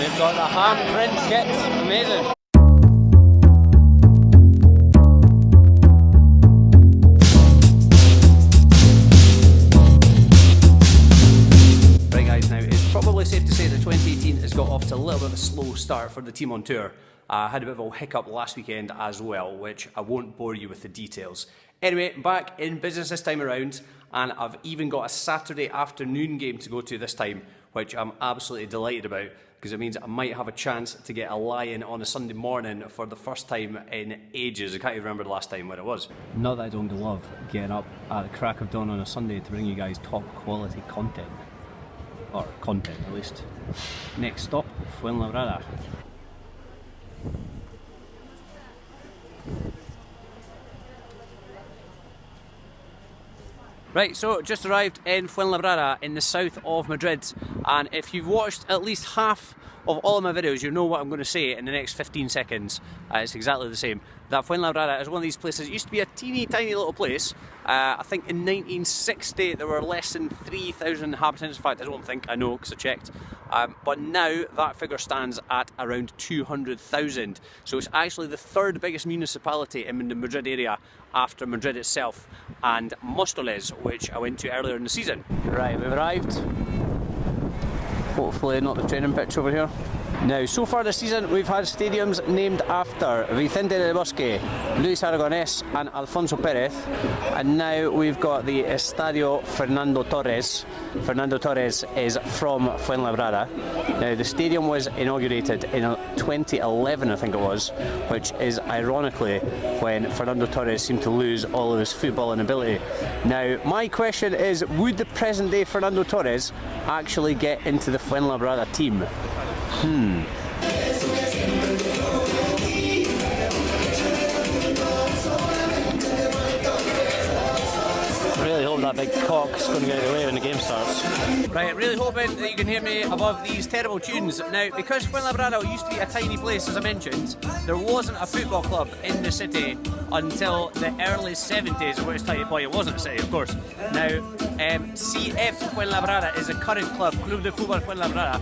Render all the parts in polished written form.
we've got the handprint kit. Amazing. Right guys, now it's probably safe to say that 2018 has got off to a little bit of a slow start for the team on tour. I had a bit of a hiccup last weekend as well, which I won't bore you with the details. Anyway, back in business this time around, and I've even got a Saturday afternoon game to go to this time, which I'm absolutely delighted about, because it means I might have a chance to get a lie-in on a Sunday morning for the first time in ages. I can't even remember the last time when it was. Not that I don't love getting up at the crack of dawn on a Sunday to bring you guys top quality content. Or content, at least. Next stop, Fuenlabrada. Right, so just arrived in Fuenlabrada in the south of Madrid, and if you've watched at least half of all of my videos, you know what I'm going to say in the next 15 seconds. It's exactly the same. That Fuenlabrada is one of these places. It used to be a teeny tiny little place. I think in 1960 there were less than 3,000 inhabitants. In fact, I don't think, I know because I checked. But now that figure stands at around 200,000. So it's actually the third biggest municipality in the Madrid area after Madrid itself and Móstoles, which I went to earlier in the season. Right, we've arrived. Hopefully not the training pitch over here. Now, so far this season, we've had stadiums named after Vicente del Bosque, Luis Aragonés and Alfonso Pérez, and now we've got the Estadio Fernando Torres. Fernando Torres is from Fuenlabrada. Now, the stadium was inaugurated in 2011, I think it was, which is ironically when Fernando Torres seemed to lose all of his footballing ability. Now, my question is, would the present day Fernando Torres actually get into the Fuenlabrada team? Really hope that big cock's going to get out of the way when the game starts. Right, really hoping that you can hear me above these terrible tunes. Now, because Fuenlabrada used to be a tiny place, as I mentioned, there wasn't a football club in the city until the early 70s, at which time, boy, it wasn't a city, of course. Now, CF Fuenlabrada is a current club, Club de Fútbol Fuenlabrada,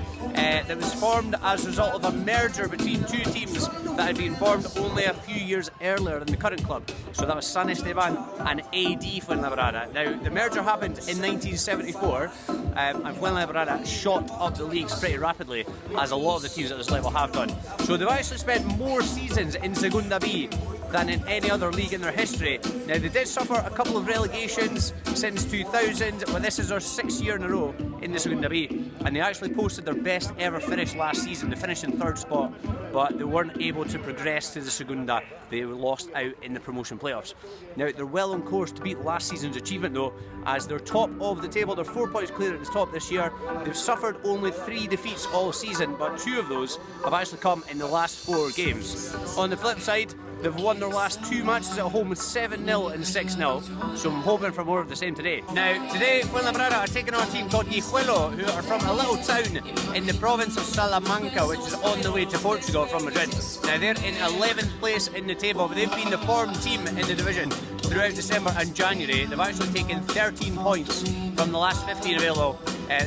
that was formed as a result of a merger between two teams that had been formed only a few years earlier than the current club. So that was San Esteban and AD Fuenlabrada. Now, the merger happened in 1974, and Fuenlabrada shot up the leagues pretty rapidly, as a lot of the teams at this level have done. So they've actually spent more seasons in Segunda B than in any other league in their history. Now, they did suffer a couple of relegations since 2000, but this is their 6th year in a row in the Segunda B, and they actually posted their best ever finish last season. They finished in 3rd spot, but they weren't able to progress to the Segunda. They were lost out in the promotion playoffs. Now, they're well on course to beat last season's achievement though, as they're top of the table. They're 4 points clear at the top this year. They've suffered only 3 defeats all season, but 2 of those have actually come in the last 4 games. On the flip side, they've won their last 2 matches at home with 7-0 and 6-0, so I'm hoping for more of the same today. Now, today Fuenlabrada are taking on a team called Guijuelo, who are from a little town in the province of Salamanca, which is on the way to Portugal from Madrid. Now, they're in 11th place in the table, but they've been the form team in the division throughout December and January. They've actually taken 13 points from the last 15 available,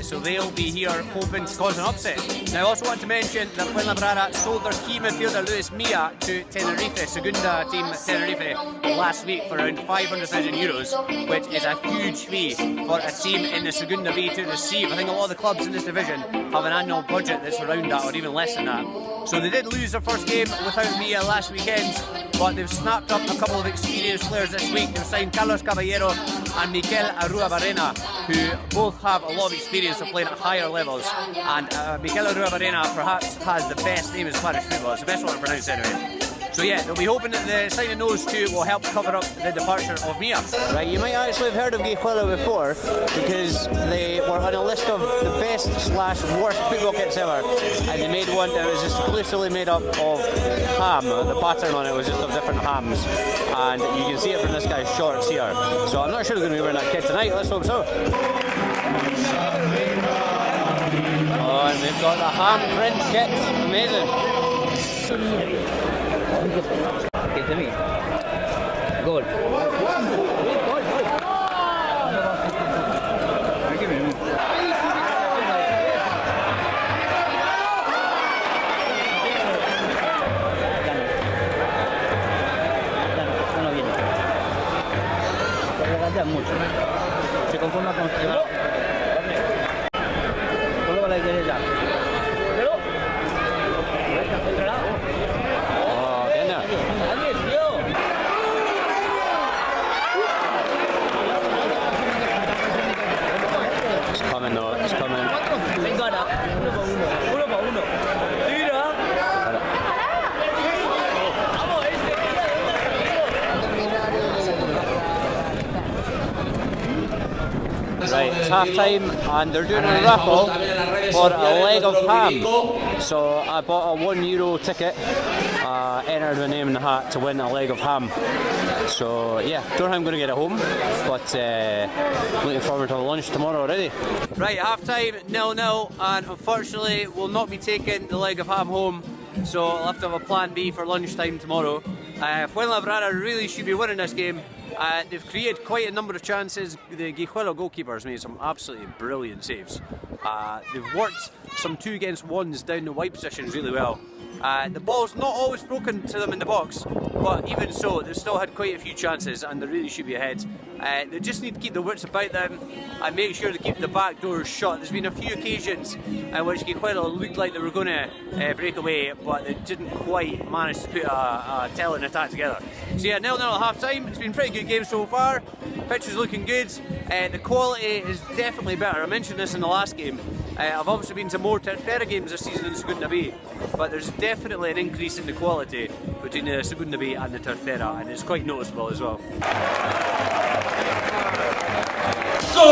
so they'll be here hoping to cause an upset. Now, I also want to mention that Fuenlabrada sold their key midfielder Luis Milla to Tenerife, Segunda team Tenerife, last week for around 500,000 euros, which is a huge fee for a team in the Segunda B to receive. I think a lot of the clubs in this division have an annual budget that's around that, or even less than that. So they did lose their first game without Milla last weekend, but they've snapped up a couple of experienced players this week. They've signed Carlos Caballero and Mikel Arruabarrena, who both have a lot of experience of playing at higher levels. And Mikel Arruabarrena perhaps has the best name in Spanish football. It's the best one to pronounce anyway. So yeah, they'll be hoping that the signing those two will help cover up the departure of Milla. Right, you might actually have heard of Guijuelo before, because they were on a list of the best / worst football kits ever, and they made one that was exclusively made up of ham. The pattern on it was just of different hams, and you can see it from this guy's shorts here. So I'm not sure they're going to be wearing that kit tonight, let's hope so. Oh, and they've got the handprint kit, amazing. Get to me. Goal. Ponlo a la derecha. Oh, get in there. It's coming though, it's coming. Venga, ahora. Uno para uno. Tira. Vamos, Right, it's half time and they're doing a raffle for a leg of ham. So I bought a €1 ticket, entered my name in the hat to win a leg of ham. So yeah, don't know how I'm going to get it home, but looking forward to lunch tomorrow already. Right, half time, 0-0, and unfortunately we'll not be taking the leg of ham home, so I'll have to have a plan B for lunchtime tomorrow. Fuenlabrada really should be winning this game. They've created quite a number of chances. The Guijuelo goalkeeper's made some absolutely brilliant saves. They've worked some 2 against 1s down the wide positions really well. The ball's not always broken to them in the box, but even so, they've still had quite a few chances and they really should be ahead. They just need to keep the wits about them and make sure they keep the back doors shut. There's been a few occasions in which Guijuelo looked like they were going to break away, but they didn't quite manage to put a telling attack together. So yeah, 0-0 at half time. It's been a pretty good game so far. Pitch is looking good. The quality is definitely better. I mentioned this in the last game. I've obviously been to more Tercera games this season in Segunda B, but there's definitely an increase in the quality between the Segunda B and the Tercera, and it's quite noticeable as well. ¡Gol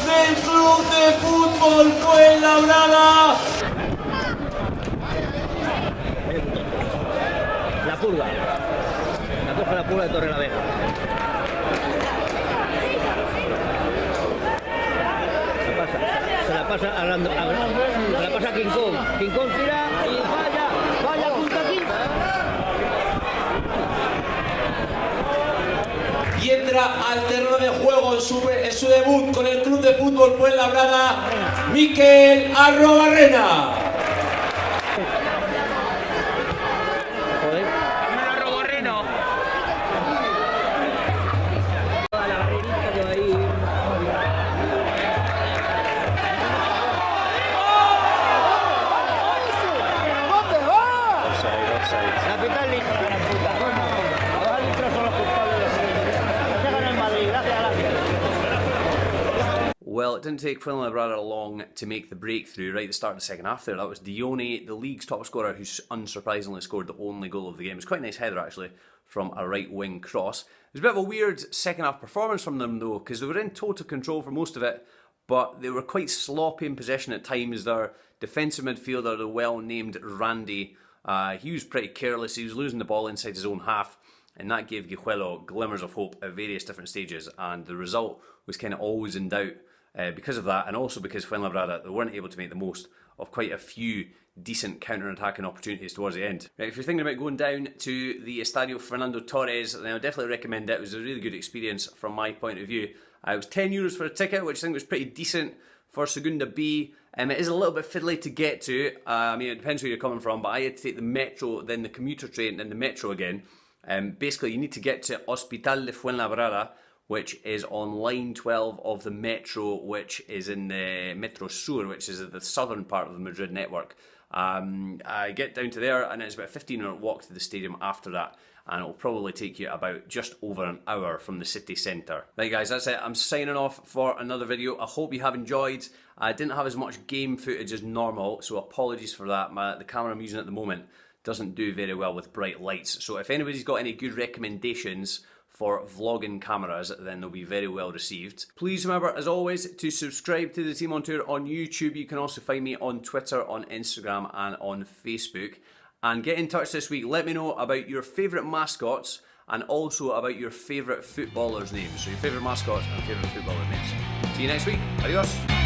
del Club de Fútbol Fuenlabrada! La purga. La coge la purga de Torrelavega. Se la pasa a King Kong. King Kong tira y vaya punta aquí. Y entra al terreno de juego en su debut con el Club de Fútbol Fuenlabrada, Mikel Arrobarrena. Well, it didn't take Fuenlabrada long to make the breakthrough right at the start of the second half there. That was Dione, the league's top scorer, who unsurprisingly scored the only goal of the game. It was quite a nice header, actually, from a right-wing cross. It was a bit of a weird second-half performance from them, though, because they were in total control for most of it, but they were quite sloppy in possession at times. Their defensive midfielder, the well-named Randy, he was pretty careless. He was losing the ball inside his own half, and that gave Guijuelo glimmers of hope at various different stages, and the result was kind of always in doubt. Because of that, and also because Fuenlabrada, they weren't able to make the most of quite a few decent counter-attacking opportunities towards the end. Right, if you're thinking about going down to the Estadio Fernando Torres, then I would definitely recommend it. It was a really good experience from my point of view. It was €10 for a ticket, which I think was pretty decent for Segunda B. It is a little bit fiddly to get to. I mean, it depends where you're coming from, but I had to take the metro, then the commuter train, then the metro again. Basically, you need to get to Hospital de Fuenlabrada, which is on line 12 of the metro, which is in the Metro Sur, which is the southern part of the Madrid network. I get down to there, and it's about a 15-minute walk to the stadium after that, and it'll probably take you about just over an hour from the city centre. Right guys, that's it. I'm signing off for another video. I hope you have enjoyed. I didn't have as much game footage as normal, so apologies for that. The camera I'm using at the moment doesn't do very well with bright lights, so if anybody's got any good recommendations for vlogging cameras, then they'll be very well received. Please remember, as always, to subscribe to the Team on Tour on YouTube. You can also find me on Twitter, on Instagram, and on Facebook. And get in touch this week. Let me know about your favourite mascots and also about your favourite footballers' names. So your favourite mascots and favourite footballers' names. See you next week. Adios.